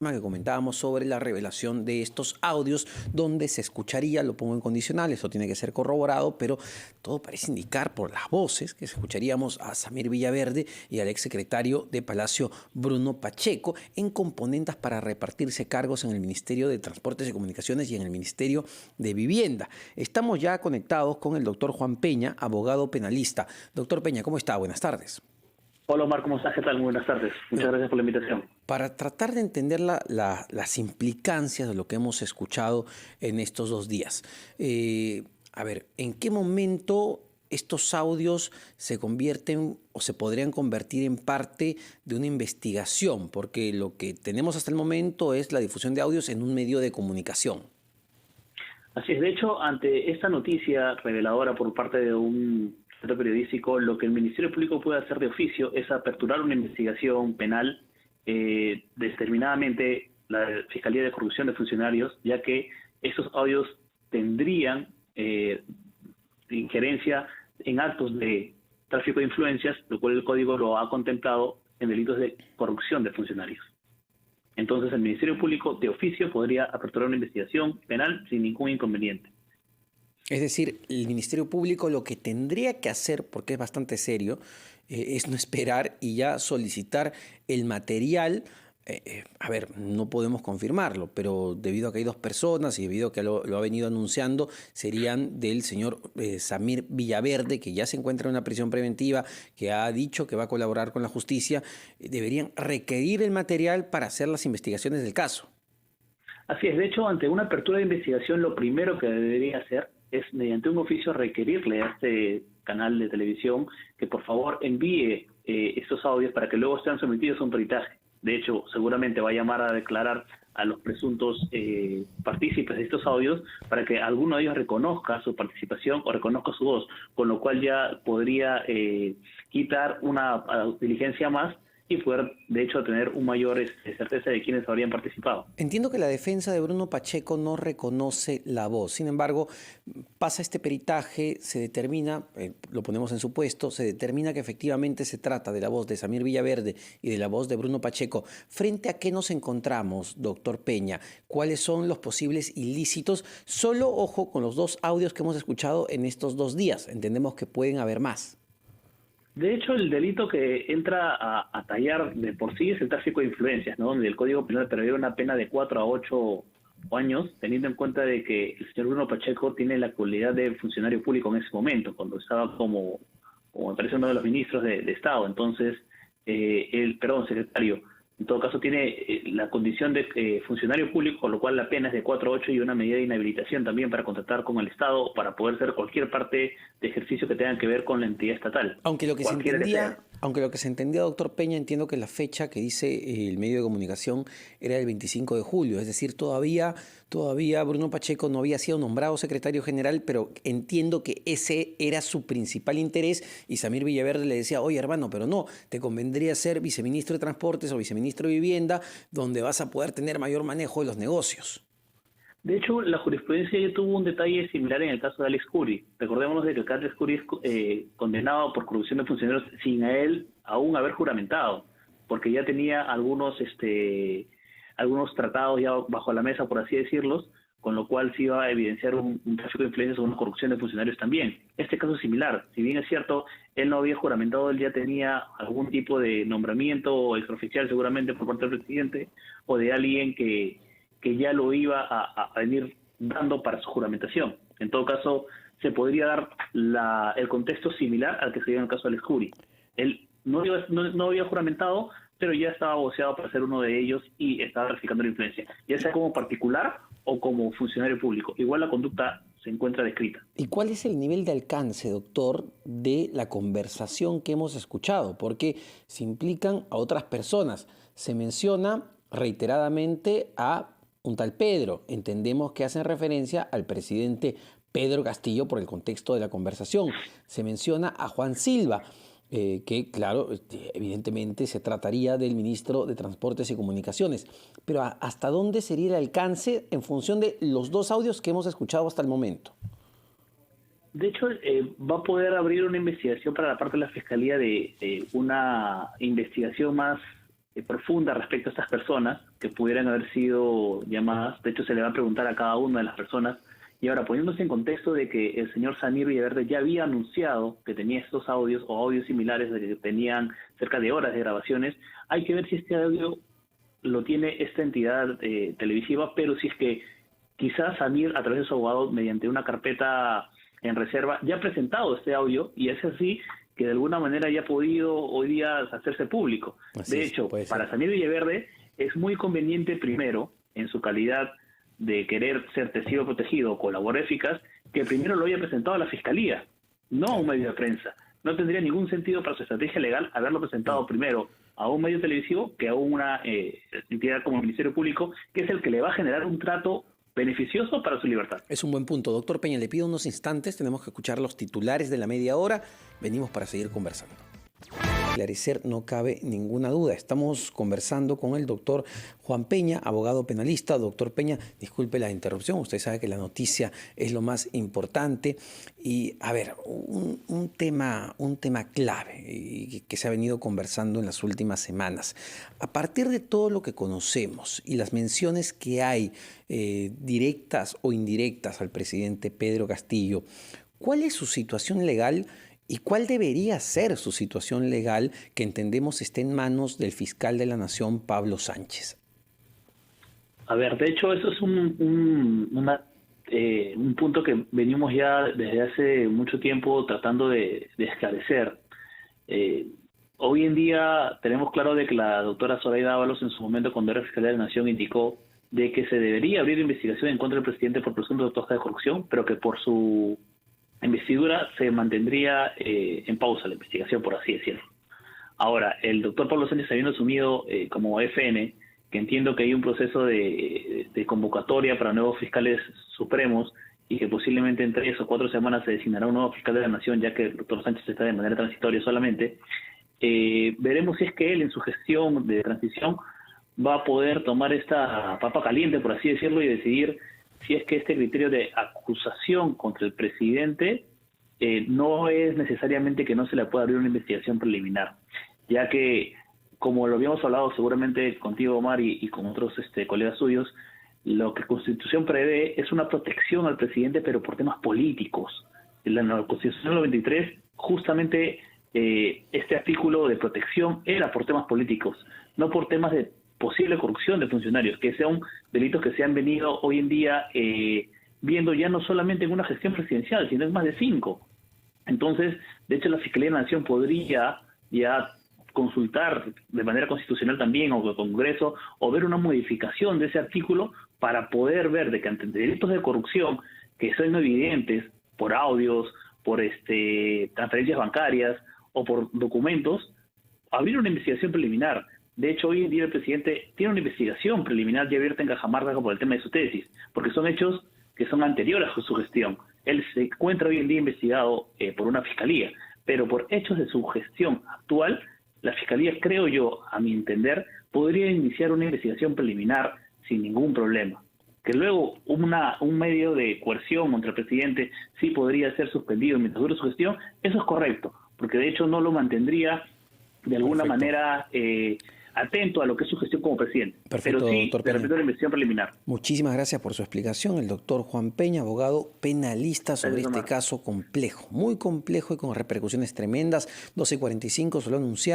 Que comentábamos sobre la revelación de estos audios donde se escucharía, lo pongo en condicional, esto tiene que ser corroborado, pero todo parece indicar por las voces que escucharíamos a Samir Villaverde y al exsecretario de Palacio Bruno Pacheco en componendas para repartirse cargos en el Ministerio de Transportes y Comunicaciones y en el Ministerio de Vivienda. Estamos ya conectados con el doctor Juan Peña, abogado penalista. Doctor Peña, ¿cómo está? Buenas tardes. Hola Omar, ¿cómo estás? ¿Qué tal? Muy buenas tardes. Muchas Bueno, gracias por la invitación. para tratar de entender las implicancias de lo que hemos escuchado en estos 2 días. A ver, ¿en qué momento estos audios se convierten o se podrían convertir en parte de una investigación? Porque lo que tenemos hasta el momento es la difusión de audios en un medio de comunicación. Así es, de hecho, ante esta noticia reveladora por parte de un centro periodístico, lo que el Ministerio Público puede hacer de oficio es aperturar una investigación penal determinadamente la Fiscalía de Corrupción de Funcionarios, ya que estos audios tendrían injerencia en actos de tráfico de influencias, lo cual el Código lo ha contemplado en delitos de corrupción de funcionarios. Entonces el Ministerio Público de oficio podría aperturar una investigación penal sin ningún inconveniente. Es decir, el Ministerio Público lo que tendría que hacer, porque es bastante serio, es no esperar y ya solicitar el material. A ver, no podemos confirmarlo, pero debido a que hay 2 personas y debido a que lo ha venido anunciando, serían del señor Samir Villaverde, que ya se encuentra en una prisión preventiva, que ha dicho que va a colaborar con la justicia. Deberían requerir el material para hacer las investigaciones del caso. Así es, de hecho, ante una apertura de investigación, lo primero que debería hacer es, mediante un oficio, requerirle a este canal de televisión que por favor envíe estos audios para que luego sean sometidos a un peritaje. De hecho, seguramente va a llamar a declarar a los presuntos partícipes de estos audios para que alguno de ellos reconozca su participación o reconozca su voz, con lo cual ya podría quitar una diligencia más y poder, de hecho, tener un mayor certeza de quiénes habrían participado. Entiendo que la defensa de Bruno Pacheco no reconoce la voz. Sin embargo, pasa este peritaje, se determina, lo ponemos en supuesto, se determina que efectivamente se trata de la voz de Samir Villaverde y de la voz de Bruno Pacheco. ¿Frente a qué nos encontramos, doctor Peña? ¿Cuáles son los posibles ilícitos? Solo ojo con los 2 audios que hemos escuchado en estos 2 días. Entendemos que pueden haber más. De hecho, el delito que entra a tallar de por sí es el tráfico de influencias, ¿no? Donde el Código Penal prevé una pena de 4 a 8 años, teniendo en cuenta de que el señor Bruno Pacheco tiene la cualidad de funcionario público en ese momento, cuando estaba como me parece uno de los ministros de Estado. Entonces, secretario. En todo caso, tiene la condición de funcionario público, con lo cual la pena es de 4 a 8 y una medida de inhabilitación también para contratar con el Estado o para poder hacer cualquier parte de ejercicio que tenga que ver con la entidad estatal. Aunque lo que se Cualquiera que entendía, sea. aunque lo que se entendía, doctor Peña, entiendo que la fecha que dice el medio de comunicación era el 25 de julio, es decir, todavía Bruno Pacheco no había sido nombrado secretario general, pero entiendo que ese era su principal interés y Samir Villaverde le decía, oye hermano, pero no, te convendría ser viceministro de Transportes o viceministro de Vivienda, donde vas a poder tener mayor manejo de los negocios. De hecho, la jurisprudencia ya tuvo un detalle similar en el caso de Alex Curi. Recordémonos de que Alex Curi es condenado por corrupción de funcionarios sin a él aún haber juramentado, porque ya tenía algunos tratados ya bajo la mesa, por así decirlos, con lo cual se iba a evidenciar un tráfico de influencias o una corrupción de funcionarios también. Este caso es similar. Si bien es cierto, él no había juramentado, él ya tenía algún tipo de nombramiento extraoficial seguramente por parte del presidente o de alguien que ya lo iba a venir dando para su juramentación. En todo caso, se podría dar el contexto similar al que se dio en el caso de Alex Curi. Él no había juramentado, pero ya estaba voceado para ser uno de ellos y estaba verificando la influencia, ya sea como particular o como funcionario público. Igual la conducta se encuentra descrita. ¿Y cuál es el nivel de alcance, doctor, de la conversación que hemos escuchado? Porque se implican a otras personas. Se menciona reiteradamente a un tal Pedro. Entendemos que hacen referencia al presidente Pedro Castillo por el contexto de la conversación. Se menciona a Juan Silva, que claro, evidentemente se trataría del ministro de Transportes y Comunicaciones. Pero ¿hasta dónde sería el alcance en función de los 2 audios que hemos escuchado hasta el momento? De hecho, va a poder abrir una investigación para la parte de la Fiscalía de una investigación más profunda respecto a estas personas que pudieran haber sido llamadas. De hecho, se le va a preguntar a cada una de las personas. Y ahora, poniéndose en contexto de que el señor Samir Villaverde ya había anunciado que tenía estos audios o audios similares, de que tenían cerca de horas de grabaciones, hay que ver si este audio lo tiene esta entidad televisiva, pero si es que quizás Samir, a través de su abogado, mediante una carpeta en reserva, ya ha presentado este audio y es así que de alguna manera ya ha podido hoy día hacerse público. De hecho, para Samir Villaverde es muy conveniente primero, en su calidad de querer ser testigo protegido o colaborador eficaz, que primero lo haya presentado a la Fiscalía, no a un medio de prensa. No tendría ningún sentido para su estrategia legal haberlo presentado primero a un medio televisivo que a una entidad como el Ministerio Público, que es el que le va a generar un trato beneficioso para su libertad. Es un buen punto. Doctor Peña, le pido unos instantes, tenemos que escuchar los titulares de la media hora. Venimos para seguir conversando. Esclarecer, no cabe ninguna duda. Estamos conversando con el doctor Juan Peña, abogado penalista. Doctor Peña, disculpe la interrupción, usted sabe que la noticia es lo más importante. Y a ver, un tema clave y que se ha venido conversando en las últimas semanas. A partir de todo lo que conocemos y las menciones que hay directas o indirectas al presidente Pedro Castillo, ¿cuál es su situación legal? ¿Y cuál debería ser su situación legal que entendemos esté en manos del fiscal de la Nación, Pablo Sánchez? A ver, de hecho, eso es un punto que venimos ya desde hace mucho tiempo tratando de esclarecer. Hoy en día tenemos claro de que la doctora Zoraida Ábalos, en su momento cuando era fiscal de la Nación, indicó de que se debería abrir investigación en contra del presidente por presunto de corrupción, pero que por su investidura se mantendría en pausa la investigación, por así decirlo. Ahora, el doctor Pablo Sánchez, habiendo asumido como FN, que entiendo que hay un proceso de convocatoria para nuevos fiscales supremos y que posiblemente en 3 o 4 semanas se designará un nuevo fiscal de la Nación, ya que el doctor Sánchez está de manera transitoria solamente, veremos si es que él en su gestión de transición va a poder tomar esta papa caliente, por así decirlo, y decidir si es que este criterio de acusación contra el presidente no es necesariamente que no se le pueda abrir una investigación preliminar, ya que, como lo habíamos hablado seguramente contigo, Omar, y con otros colegas suyos, lo que la Constitución prevé es una protección al presidente, pero por temas políticos. En la Constitución 93, justamente este artículo de protección era por temas políticos, no por temas de posible corrupción de funcionarios, que son delitos que se han venido hoy en día viendo ya no solamente en una gestión presidencial, sino en más de 5. Entonces, de hecho, la Fiscalía de la Nación podría ya consultar de manera constitucional también, o el Congreso, o ver una modificación de ese artículo para poder ver de que ante delitos de corrupción que son evidentes por audios, por transferencias bancarias o por documentos, abrir una investigación preliminar. De hecho, hoy en día el presidente tiene una investigación preliminar ya abierta en Cajamarca por el tema de su tesis, porque son hechos que son anteriores a su gestión. Él se encuentra hoy en día investigado por una fiscalía, pero por hechos de su gestión actual, la fiscalía, creo yo, a mi entender, podría iniciar una investigación preliminar sin ningún problema. Que luego un medio de coerción contra el presidente sí podría ser suspendido mientras dure su gestión, eso es correcto, porque de hecho no lo mantendría de alguna manera atento a lo que es su gestión como presidente. Perfecto, pero sí, doctor de repente la investigación preliminar. Muchísimas gracias por su explicación. El doctor Juan Peña, abogado penalista sobre este caso complejo, muy complejo y con repercusiones tremendas. 12:45, solo anunciar.